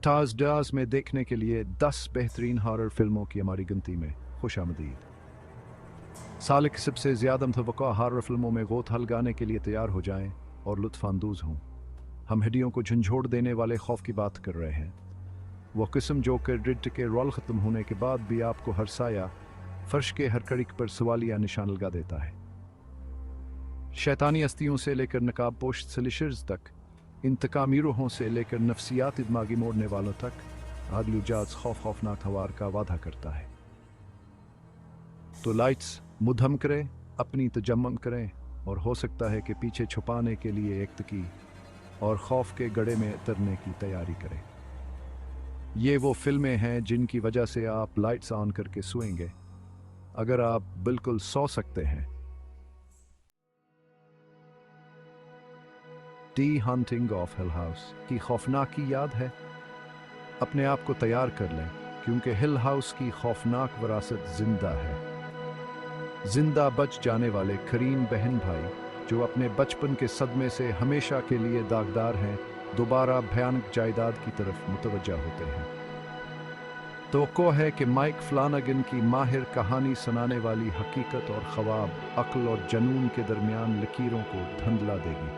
Stars डार्स में देखने के लिए 10 बेहतरीन हॉरर फिल्मों की हमारी गिनती में खुश आमदीद। साल की सबसे ज़्यादा मुतवक्का हॉरर फिल्मों में गोथ हलगाने के लिए तैयार हो जाएं और लुत्फ़ अंदोज़ हों। हम हड्डियों को झंझोड़ देने वाले खौफ की बात कर रहे हैं, वो किस्म जो क्रेडिट के रोल ख़त्म होने के बाद भी आपको हर साया फर्श के हर कड़िक पर सवालिया निशान लगा देता है। शैतानी हस्तियों से लेकर नकाब पोश स्लिशर्स तक, इंतकामी रूहों से लेकर नफ्सियाती दिमागी मोड़ने वालों तक, आदलू जाज खौफनाक हवार का वादा करता है। तो लाइट्स मुधम करें, अपनी तजम्मम करें और हो सकता है कि पीछे छुपाने के लिए एक तकी और खौफ के गड़े में उतरने की तैयारी करें। ये वो फिल्में हैं जिनकी वजह से आप लाइट्स ऑन करके सोएंगे अगर आप बिल्कुल सो सकते हैं। दी हंटिंग ऑफ हिल हाउस की खौफनाक की याद है? अपने आप को तैयार कर लें, क्योंकि हिल हाउस की खौफनाक विरासत जिंदा है। जिंदा बच जाने वाले करीम बहन भाई जो अपने बचपन के सदमे से हमेशा के लिए दागदार हैं, दोबारा भयानक जायदाद की तरफ मुतवज्जा होते हैं। तवक्को है कि माइक फ्लानगन की माहिर कहानी सुनाने वाली हकीकत और ख्वाब अक्ल और जनून के दरमियान लकीरों को धुंधला देगी।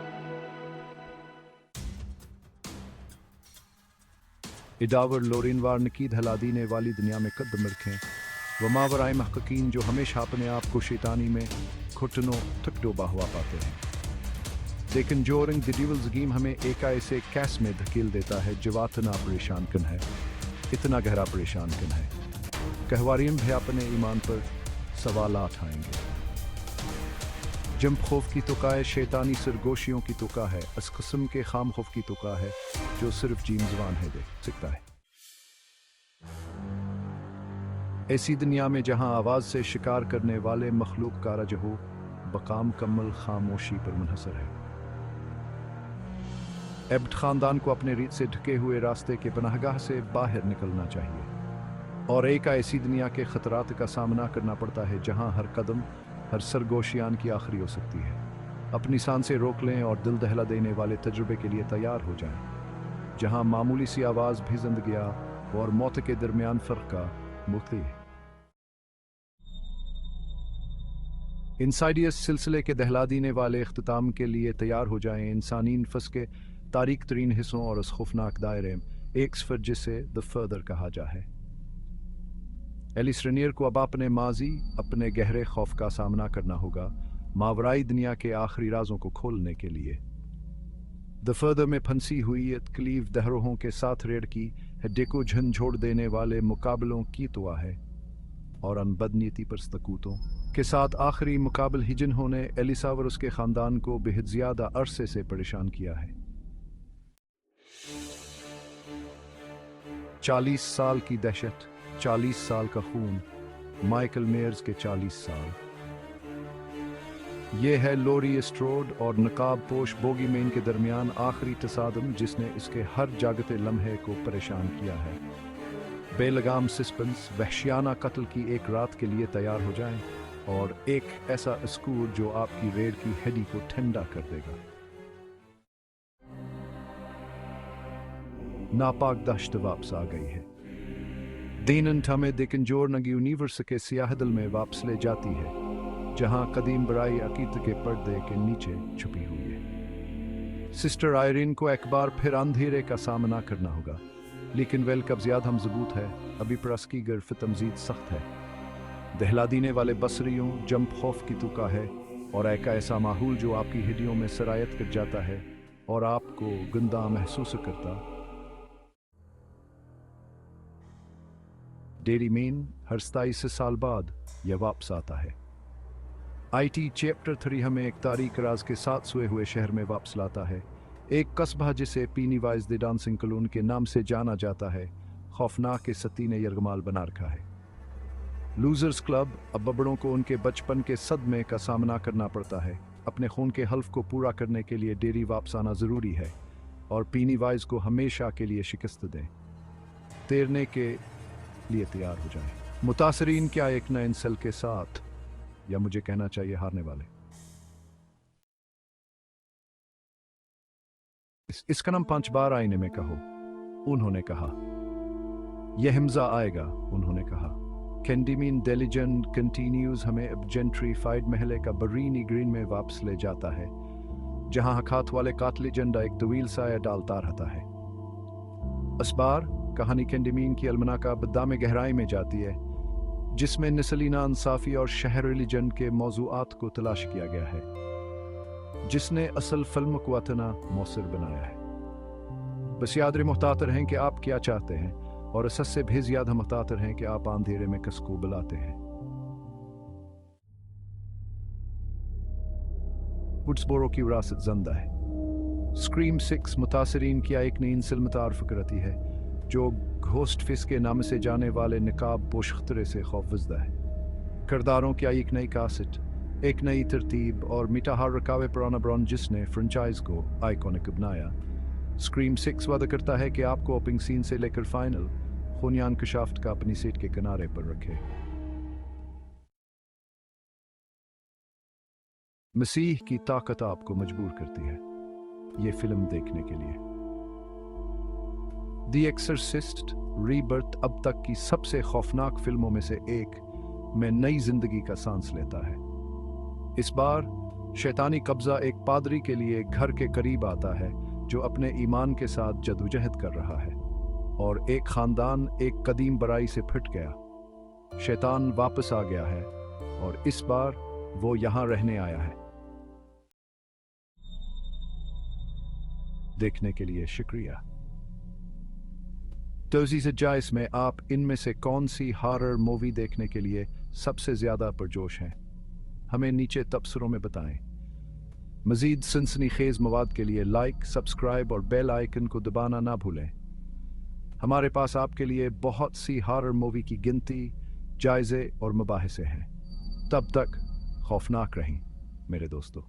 इडावर लोरिनवार नकीद हलादीने वाली दुनिया में कदम रखें, व मावराए महक़ीन जो हमेशा अपने आप को शैतानी में घुटनों तक डूबा हुआ पाते हैं। लेकिन जो रंग दिडीवल ज़गीम हमें एक ऐसे कैस में धकेल देता है जो इतना परेशान कन है, इतना गहरा परेशान कन है, कहवारियम भी अपने ईमान पर सवालात आएंगे। जम खौफ की तुका है, शैतानी सरगोशियों की तुका है, इस किस्म के खाम खौफ की तुका है जो सिर्फ जीमजवान है देख सकता है। ऐसी दुनिया में जहां आवाज से शिकार करने वाले मखलूक का रजहू बकाम कम्मल खामोशी पर मुनहसर है। एब्ट खानदान को अपने रीत से ढके हुए रास्ते के पनाहगाह से बाहर निकलना चाहिए और एक ऐसी दुनिया के खतरात का सामना करना पड़ता है जहां हर कदम, हर सरगोशियान की आखिरी हो सकती है। अपनी सांसें रोक लें और दिल दहला देने वाले तजुर्बे के लिए तैयार हो जाएं, जहां मामूली सी आवाज़ भी जिंदगियां और मौत के दरमियान फ़र्क का मुक्ति है। इंसाइडियस सिलसिले के दहला देने वाले इख्तिताम के लिए तैयार हो जाएं। इंसानी नफ्स के तारीक तरीन हिस्सों और उस खौफनाक दायरे एक सफ़र जिसे द फर्दर कहा जा है। एलिस रेनियर को अब अपने माजी, अपने गहरे खौफ का सामना करना होगा, मावराई दुनिया के आखिरी राजों को खोलने के लिए। द फर्दर में फंसी हुई तकलीफ दहरों के साथ रेड़ की हड्डी को झंझोड़ देने वाले मुकाबलों की तुआ है और अनबदनीति पर स्तकूतों के साथ आखिरी मुकाबल हिजन ने एलिसा और उसके ख़ानदान को बेहद ज़्यादा अरसे से परेशान किया है। 40 साल की दहशत, 40 साल का खून, माइकल मेयर्स के 40 साल। ये है लोरी स्ट्रोड और नकाब पोश बोगी मेन के दरमियान आखिरी तसादम जिसने इसके हर जागते लम्हे को परेशान किया है। बेलगाम सस्पेंस, वहशियाना कत्ल की एक रात के लिए तैयार हो जाएं और एक ऐसा स्कूर जो आपकी रेड की हड्डी को ठंडा कर देगा। नापाक दहशत वापस आ गई है। दीनंत हमें दिकंजोर नगी यूनिवर्स के सियाहदल में वापस ले जाती है, जहां कदीम बराई अकीद के पर्दे के नीचे छुपी हुई है। सिस्टर आयरीन को एक बार फिर अंधेरे का सामना करना होगा, लेकिन वेल कब्जियात हम ज़बूत है, अभी प्रस की गिरफ्त मज़ीद सख्त है। दहला देने वाले बसरियों जंप खौफ की तुका है और एक ऐसा माहौल जो आपकी हड्डियों में सरायत कर जाता है और आपको गंदा महसूस करता। डेरी मेन हर 27 साल बाद यह वापस आता है। IT चैप्टर 3 हमें एक तारीख राज के साथ सोए हुए शहर में वापस लाता है, एक कस्बा जिसे पीनीवाइज द डांसिंग कलून के नाम से जाना जाता है, खौफनाक के सती ने यरगमाल बना रखा है। लूजर्स क्लब अब बबड़ों को उनके बचपन के सदमे का सामना करना पड़ता है। अपने खून के हल्फ को पूरा करने के लिए डेरी वापस आना ज़रूरी है और पीनीवाइज को हमेशा के लिए शिकस्त दें। तैरने के लिए तैयार हो जाएं। मुतासरीन क्या एक नए इंसल के साथ, या मुझे कहना चाहिए हारने वाले। इसका नाम 5 बार आईने में कहो। उन्होंने कहा। यह हिम्जा आएगा, उन्होंने कहा। कैंडीमीन डेलीजन कंटिन्यूज हमें अब जेंट्रीफाइड महल का बरीनी ग्रीन में वापस ले जाता है, जहां हकात वाले कातली झंडा एक तवील साया डालता रहता है। इस बार कहानी कैंडीमीन की अलमना का बद्दा में गहराई में जाती है, जिसमें नस्लीना इंसाफी और शहर रिलीजन के मौजूआत को तलाश किया गया है, जिसने असल फिल्म को इतना मौसर बनाया है। बस याद मुहतात रहें कि आप क्या चाहते हैं, और असद से भी ज्यादा मुहतात रहें कि आप अंधेरे में किसको बुलाते हैं। वुड्सबोरो की विरासत जिंदा है। स्क्रीम 6 मुतासरीन की एक नई फिल्म तारफ करती है, जो घोस्ट फिस के नाम से जाने वाले निकाब पोश खतरे से खौफजदा है। किरदारों की एक नई कास्ट, एक नई तरतीब और मिटाहार रकावे पुराना ब्रॉन, जिसने फ्रेंचाइज को आइकॉनिक बनाया। स्क्रीम 6 वादा करता है कि आपको ओपनिंग सीन से लेकर फाइनल खूनियान कशाफ्ट का अपनी सीट के किनारे पर रखे। मसीह की ताकत आपको मजबूर करती है ये फिल्म देखने के लिए। द एक्सरसिस्ट रीबर्थ अब तक की सबसे खौफनाक फिल्मों में से एक में नई जिंदगी का सांस लेता है। इस बार शैतानी कब्जा एक पादरी के लिए घर के करीब आता है, जो अपने ईमान के साथ जदोजहद कर रहा है, और एक खानदान एक कदीम बुराई से फिट गया। शैतान वापस आ गया है, और इस बार वो यहां रहने आया है। देखने के लिए शुक्रिया। तोज़ी से जायस में आप इनमें से कौन सी हॉरर मूवी देखने के लिए सबसे ज्यादा पुरजोश हैं, हमें नीचे तबसरों में बताएं। मजीद सनसनीखेज मवाद के लिए लाइक, सब्सक्राइब और बेल आइकन को दबाना ना भूलें। हमारे पास आपके लिए बहुत सी हॉरर मूवी की गिनती, जायजे और मुबाहिसे हैं। तब तक खौफनाक रहें मेरे दोस्तों।